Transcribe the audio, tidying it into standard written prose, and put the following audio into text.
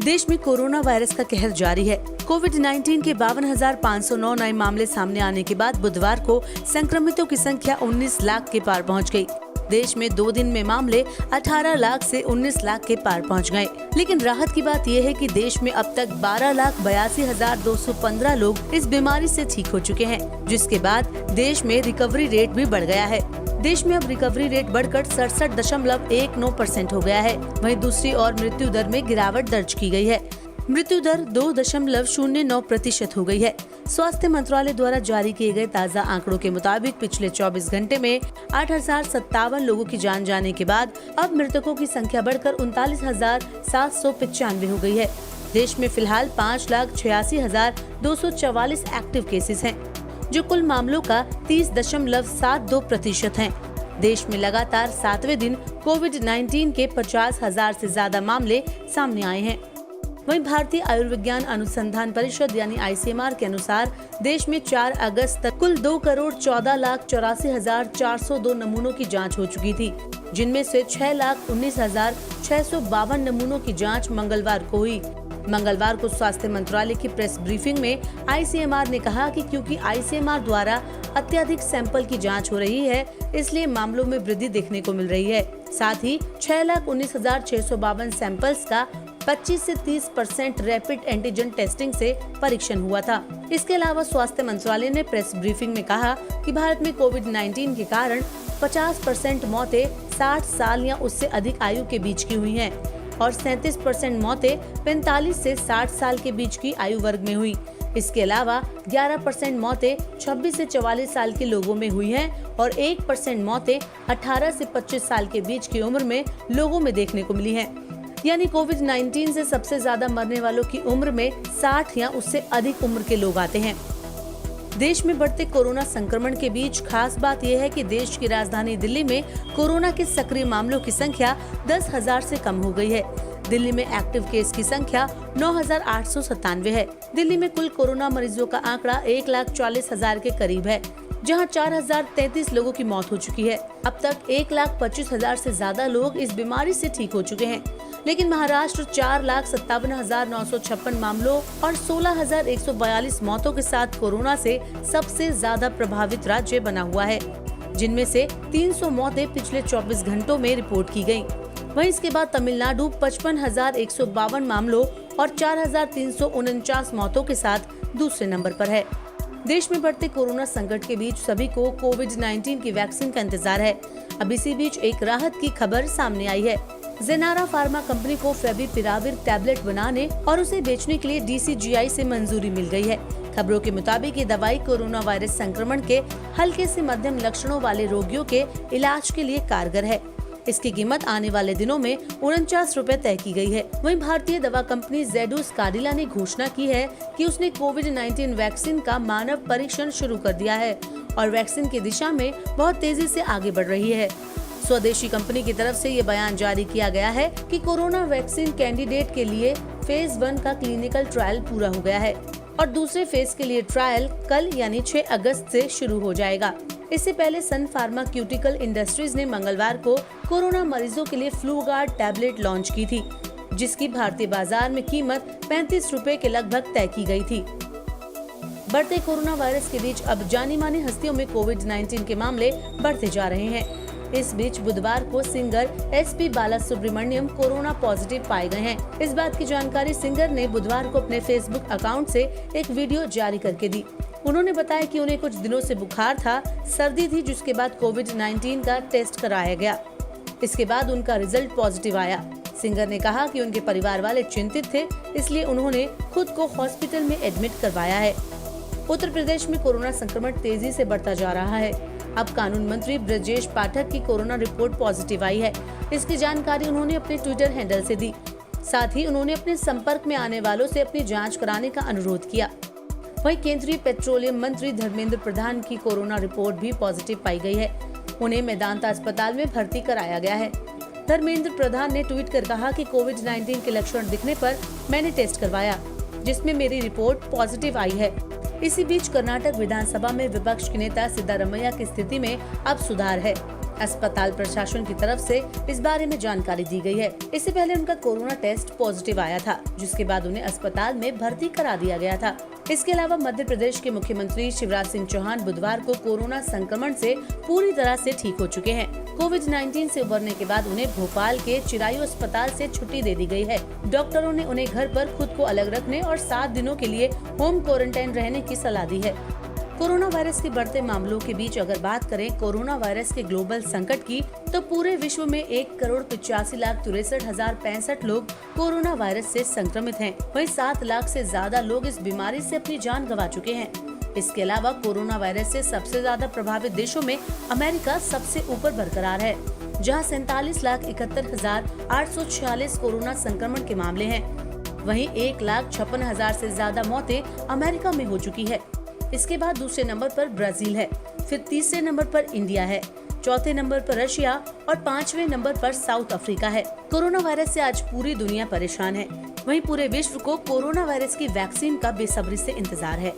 देश में corona virus का कहर जारी है। कोविड-19 के 52,509 नए मामले सामने आने के बाद बुधवार को संक्रमितों की संख्या 19 लाख के पार पहुंच गई। देश में 2 दिन में मामले 18 लाख से 19 लाख के पार पहुंच गए। लेकिन राहत की बात यह है कि देश में अब तक 12,82,215 लोग इस बीमारी से ठीक हो चुके हैं, जिसके बाद देश में रिकवरी रेट भी बढ़ गया है। देश में अब रिकवरी रेट बढ़कर 67.19% हो गया है। वहीं दूसरी ओर मृत्यु दर में गिरावट दर्ज की गई है। मृत्यु दर 2.09% हो गई है। स्वास्थ्य मंत्रालय द्वारा जारी किए गए ताज़ा आंकड़ों के मुताबिक पिछले 24 घंटे में 8,057 लोगों की जान जाने के बाद अब मृतकों की संख्या बढ़कर 39,795 हो गई है। देश में फिलहाल 5,86,244 एक्टिव केसेस हैं, जो कुल मामलों का 30.72% है। देश में लगातार 7वें दिन कोविड-19 के 50,000 से ज्यादा मामले सामने आए हैं। वहीं भारतीय आयुर्विज्ञान अनुसंधान परिषद यानी ICMR के अनुसार देश में 4 अगस्त तक कुल 2,84,84,402 नमूनों की जांच हो चुकी थी, जिनमें से 6,19,652 नमूनों की जांच मंगलवार को हुई। मंगलवार को स्वास्थ्य मंत्रालय की प्रेस ब्रीफिंग में ICMR ने कहा कि क्योंकि ICMR द्वारा अत्यधिक सैंपल की जांच हो रही है, इसलिए मामलों में वृद्धि देखने को मिल रही है। साथ ही 6,19,652 सैंपल्स का 25 से 30% रैपिड एंटीजन टेस्टिंग से परीक्षण हुआ था। इसके अलावा स्वास्थ्य मंत्रालय ने प्रेस ब्रीफिंग में कहा कि भारत में कोविड-19 के कारण 50% मौतें 60 साल या उससे अधिक आयु के बीच की हुई हैं और 37% मौतें 45 से 60 साल के बीच की आयु वर्ग में हुई। इसके अलावा 11% मौतें 26 से 44 साल के लोगों में हुई हैं और 1% मौतें 18 से 25 साल के बीच की उम्र में लोगों में देखने को मिली हैं। यानी कोविड-19 से सबसे ज्यादा मरने वालों की उम्र में 60 या उससे अधिक उम्र के लोग आते हैं। देश में बढ़ते कोरोना संक्रमण के बीच खास बात यह है कि देश की राजधानी दिल्ली में कोरोना के सक्रिय मामलों की संख्या 10,000 से कम हो गई है। दिल्ली में एक्टिव केस की संख्या 9,897 है। दिल्ली में कुल कोरोना मरीजों का आंकड़ा 1,40,000 के करीब है, जहां 4,033 लोगों की मौत हो चुकी है। अब तक 1,25,000 से ज्यादा लोग इस बीमारी से ठीक हो चुके हैं। लेकिन महाराष्ट्र 4,57,956 मामलों और 16,142 मौतों के साथ कोरोना से सबसे ज्यादा प्रभावित राज्य बना हुआ है, जिनमें से 300 मौतें पिछले 24 घंटों में रिपोर्ट की गयी। वहीं इसके बाद तमिलनाडु 55,152 मामलों और 4,349 मौतों के साथ दूसरे नंबर पर है। देश में बढ़ते कोरोना संकट के बीच सभी को कोविड-19 की वैक्सीन का इंतजार है। अब इसी बीच एक राहत की खबर सामने आई है। जेनारा फार्मा कंपनी को फेविपिराविर टैबलेट बनाने और उसे बेचने के लिए DCGI से मंजूरी मिल गई है। खबरों के मुताबिक ये दवाई कोरोना वायरस संक्रमण के हल्के से मध्यम लक्षणों वाले रोगियों के इलाज के लिए कारगर है। इसकी कीमत आने वाले दिनों में 49 रुपए तय की गई है। वहीं भारतीय दवा कंपनी जेडुस काडिला ने घोषणा की है कि उसने कोविड-19 वैक्सीन का मानव परीक्षण शुरू कर दिया है और वैक्सीन की दिशा में बहुत तेजी से आगे बढ़ रही है। स्वदेशी कंपनी की तरफ से ये बयान जारी किया गया है कि कोरोना वैक्सीन कैंडिडेट के लिए फेज 1 का क्लिनिकल ट्रायल पूरा हो गया है और दूसरे फेज के लिए ट्रायल कल यानी 6 अगस्त से शुरू हो जाएगा। इससे पहले सन फार्मास्यूटिकल इंडस्ट्रीज ने मंगलवार को कोरोना मरीजों के लिए फ्लूगार्ड टैबलेट लॉन्च की थी, जिसकी भारतीय बाजार में कीमत 35 रुपए के लगभग तय की गई थी। बढ़ते कोरोना वायरस के बीच अब जानी मानी हस्तियों में कोविड-19 के मामले बढ़ते जा रहे हैं। इस बीच बुधवार को singer SP Balasubrahmanyam corona positive पाए गए हैं। इस बात की जानकारी सिंगर ने बुधवार को अपने फेसबुक अकाउंट से एक वीडियो जारी करके दी। उन्होंने बताया कि उन्हें कुछ दिनों से बुखार था, सर्दी थी, जिसके बाद कोविड-19 का टेस्ट कराया गया। इसके बाद उनका रिजल्ट पॉजिटिव आया। सिंगर ने कहा कि उनके परिवार वाले चिंतित थे, इसलिए उन्होंने खुद को हॉस्पिटल में एडमिट करवाया है। उत्तर प्रदेश में कोरोना संक्रमण तेजी से बढ़ता जा रहा है। अब कानून मंत्री ब्रजेश पाठक की कोरोना रिपोर्ट पॉजिटिव आई है। इसकी जानकारी उन्होंने अपने ट्विटर हैंडल से दी। साथ ही उन्होंने अपने संपर्क में आने वालों से अपनी जांच कराने का अनुरोध किया। वहीं केंद्रीय पेट्रोलियम मंत्री धर्मेंद्र प्रधान की कोरोना रिपोर्ट भी पॉजिटिव पाई गई है। उन्हें मेदांता अस्पताल में भर्ती कराया गया है। धर्मेंद्र प्रधान ने ट्वीट कर कहा कि कोविड-19 के लक्षण दिखने पर मैंने टेस्ट करवाया, जिसमें मेरी रिपोर्ट पॉजिटिव आई है। इसी बीच कर्नाटक विधानसभा में विपक्ष के नेता सिद्धारमैया की स्थिति में अब सुधार है। अस्पताल प्रशासन की तरफ से इस बारे में जानकारी दी गई है। इससे पहले उनका कोरोना टेस्ट पॉजिटिव आया था, जिसके बाद उन्हें अस्पताल में भर्ती करा दिया गया था। इसके अलावा मध्य प्रदेश के मुख्यमंत्री शिवराज सिंह चौहान बुधवार को कोरोना संक्रमण से पूरी तरह से ठीक हो चुके हैं। कोविड-19 से उबरने के बाद उन्हें भोपाल के चिरायू अस्पताल से छुट्टी दे दी गई है। डॉक्टरों ने उन्हें घर पर खुद को अलग रखने और 7 दिनों के लिए होम क्वारंटाइन रहने की सलाह दी है। कोरोना वायरस के बढ़ते मामलों के बीच अगर बात करें कोरोना वायरस के ग्लोबल संकट की, तो पूरे विश्व में 1,85,63,065 लोग कोरोना वायरस से संक्रमित हैं। वहीं 7 लाख से ज्यादा लोग इस बीमारी से अपनी जान गंवा चुके हैं। इसके अलावा कोरोना वायरस से सबसे ज्यादा प्रभावित देशों में अमेरिका सबसे ऊपर बरकरार है, जहां 47,71,846 कोरोना संक्रमण के मामले हैं। वहीं 1,56,000 से ज्यादा मौतें अमेरिका में हो चुकी है। इसके बाद दूसरे नंबर पर ब्राजील है, फिर तीसरे नंबर पर इंडिया है, चौथे नंबर पर रशिया और 5वें नंबर पर साउथ अफ्रीका है। कोरोना वायरस से आज पूरी दुनिया परेशान है। वहीं पूरे विश्व को कोरोना वायरस की वैक्सीन का बेसब्री से इंतजार है।